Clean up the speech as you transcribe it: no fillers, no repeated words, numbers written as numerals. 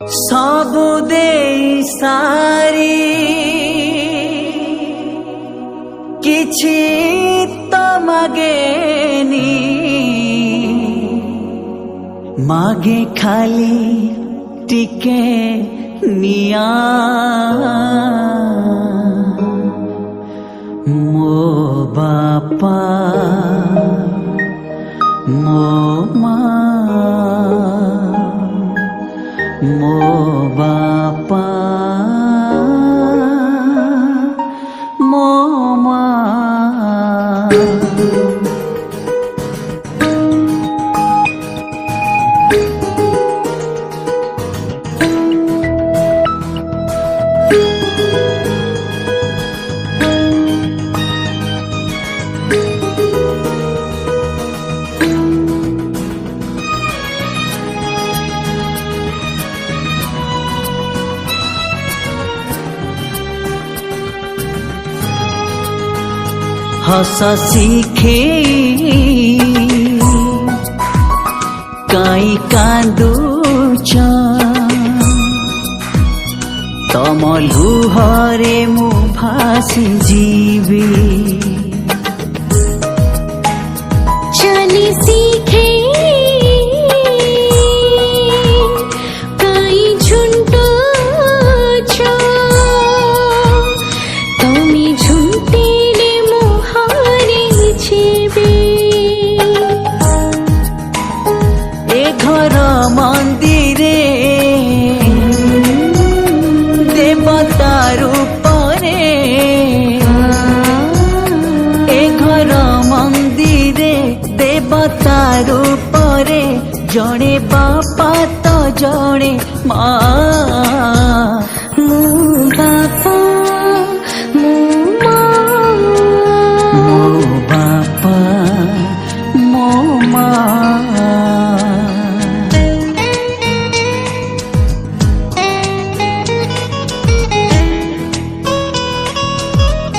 सबु दे सारी किछि तो मागेनी मागे खाली टिके निया मो बापा मो माँ मो बापा मो माँ। हस शिखे काई कांदुच तम लुहरे मु भासी जीवी चली सीखे काई झुंटो छो तमी झुंटे ने मुहारे छेबे ए घर मंदिरे देवता रूपरे ए घर मंदिरे देवता रूपरे जड़े बापा तो जड़े माँ मो बापा मो माँ मो बापा मो माँ।